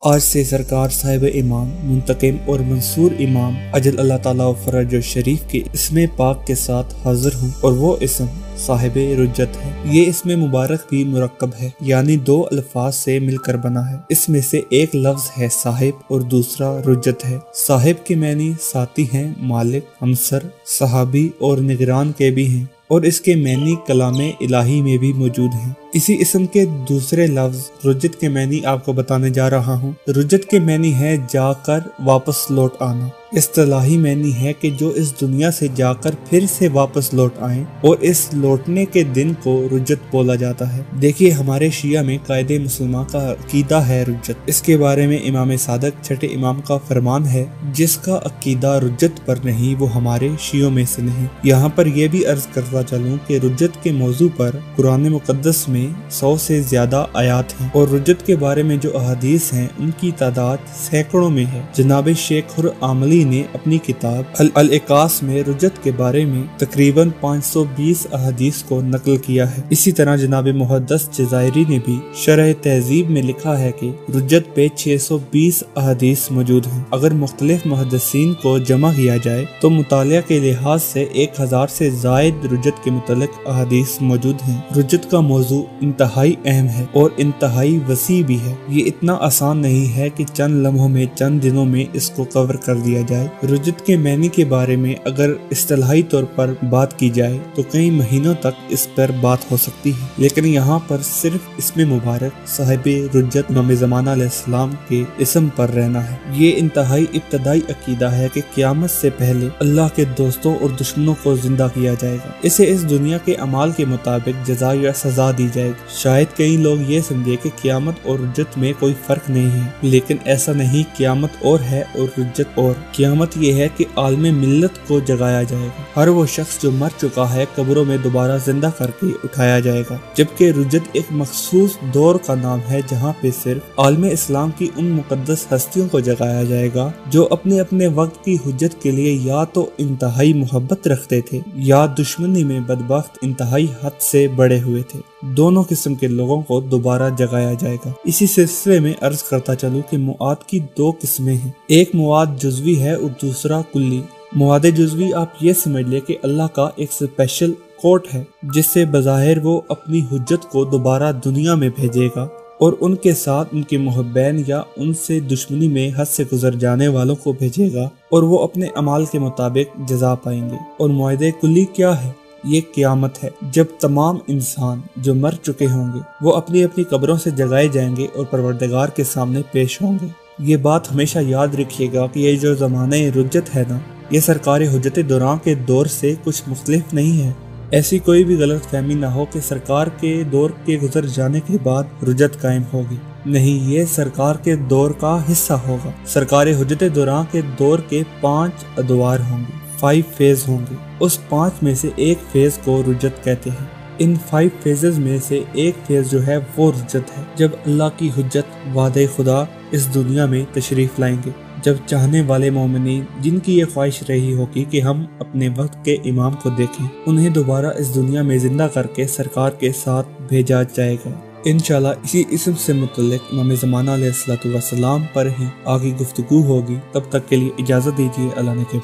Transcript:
आज से सरकार साहिब इमाम मुंतकिम और मंसूर इमाम अजल अल्लाह ताला फरज और शरीफ के इसम पाक के साथ हाजिर हूँ और वो इसम साहिब रुज्जत है। ये इसमें मुबारक भी मुरक्कब है, यानी दो अल्फाज से मिलकर बना है। इसमें से एक लफ्ज है साहिब और दूसरा रुज्जत है। साहिब के मैनी साथी हैं, मालिक, हमसर, सहाबी और निगरान के भी हैं और इसके मैनी कलामे इलाही में भी मौजूद हैं। इसी इसम के दूसरे लफ्ज रुज्जत के मैनी आपको बताने जा रहा हूँ। रुज्जत के मैनी है जाकर वापस लौट आना। इस्तिलाही मैनी है कि जो इस दुनिया से जाकर फिर से वापस लौट आए और इस लौटने के दिन को रुज्जत बोला जाता है। देखिए, हमारे शिया में कायदे मुसलमान का अकीदा है रुज्जत। इसके बारे में इमाम सादक छठे इमाम का फरमान है, जिसका अकीदा रुज्जत पर नहीं वो हमारे शियों में से नहीं। यहाँ पर यह भी अर्ज करता चलूँ कि रुज्जत के मौजू पर कुरान मुकद्दस में 100 से ज्यादा आयात हैं और रुज्जत के बारे में जो अहादीस हैं उनकी तादाद सैकड़ों में है। जनाब शेख हुर आमली ने अपनी किताब अल-इकास में रुज्जत के बारे में तकरीबन 520 अहादीस को नकल किया है। इसी तरह जनाब मुहद्दिस जज़ायरी ने भी शरह तहजीब में लिखा है कि रुज्जत पे 620 अहादीस मौजूद हैं। अगर मुख्तलिफ मुहद्दिसीन को जमा किया जाए तो मुतालिया के लिहाज से 1000 से जायद रुज्जत के मुतल्लिक अहादीस मौजूद हैं। रुज्जत का मौजू इंतहाई अहम है और इंतहाई वसी भी है। ये इतना आसान नहीं है कि चंद लम्हों में, चंद दिनों में इसको कवर कर दिया जाए। रुज्जत के मैनी के बारे में अगर इस्तिलाही तौर पर बात की जाए तो कई महीनों तक इस पर बात हो सकती है, लेकिन यहाँ पर सिर्फ इसमें मुबारक साहिब रुज्जत इमाम ज़माना अलैहिस्सलाम के इसम पर रहना है। ये इंतहाई इब्तदाई अकीदा है कि क़यामत से पहले अल्लाह के दोस्तों और दुश्मनों को जिंदा किया जाएगा। इसे इस दुनिया के अमाल के मुताबिक जज़ा या सजा दी जाएगी। शायद कई लोग ये समझे कि क़यामत और रुज्जत में कोई फर्क नहीं है, लेकिन ऐसा नहीं। क़यामत और है और रुज्जत और। क़यामत ये है कि आलमे मिल्लत को जगाया जाएगा। हर वो शख्स जो मर चुका है कब्रों में दोबारा जिंदा करके उठाया जाएगा। जबकि रुज्जत एक मखसूस दौर का नाम है जहाँ पे सिर्फ आलमे इस्लाम की उन मुकद्दस हस्तियों को जगाया जाएगा जो अपने अपने वक्त की हुज्जत के लिए या तो इंतहाई मोहब्बत रखते थे या दुश्मनी में बदबख्त इंतहाई हद से बड़े हुए थे। दोनों किस्म के लोगों को दोबारा जगाया जाएगा। इसी सिलसिले में अर्ज करता चलूं कि मुआद की दो किस्में हैं। एक मुआद जुज़वी है और दूसरा कुल्ली। मुआद जुज़वी आप ये समझ ले कि अल्लाह का एक स्पेशल कोर्ट है जिससे बज़ाहिर वो अपनी हुज्जत को दोबारा दुनिया में भेजेगा और उनके साथ उनके मुहब्बैन या उनसे दुश्मनी में हद से गुजर जाने वालों को भेजेगा और वो अपने अमाल के मुताबिक जज़ा पाएंगे। और मुआदे कुल्ली क्या है? ये क़यामत है, जब तमाम इंसान जो मर चुके होंगे वो अपनी अपनी कब्रों से जगाए जाएंगे और परवरदिगार के सामने पेश होंगे। ये बात हमेशा याद रखिएगा कि ये जो ज़माने रुज्जत है ना, ये सरकार हुज्जत दुरान के दौर से कुछ मुख्तलिफ नहीं है। ऐसी कोई भी गलत फहमी ना हो कि सरकार के दौर के गुजर जाने के बाद रुज्जत कायम होगी। नहीं, ये सरकार के दौर का हिस्सा होगा। सरकार हुज्जत दुरान के दौर के 5 अदवार होंगे, 5 फेज होंगे। उस 5 में से एक फेज को रुज्जत कहते हैं। इन 5 फेजेस में से एक फेज जो है वो रुज्जत है, जब अल्लाह की हुज्जत वादे खुदा इस दुनिया में तशरीफ लाएंगे। जब चाहने वाले मोमिनीन जिनकी ये ख्वाहिश रही होगी कि हम अपने वक्त के इमाम को देखें, उन्हें दोबारा इस दुनिया में जिंदा करके सरकार के साथ भेजा जाएगा। इंशाल्लाह इसी इसम से मुतल्लिक इमाम ज़माना अलैहिस्सलातु वस्सलाम पर ही आगे गुफ्तगू होगी। तब तक के लिए इजाज़त दीजिए। अल्लाह ने के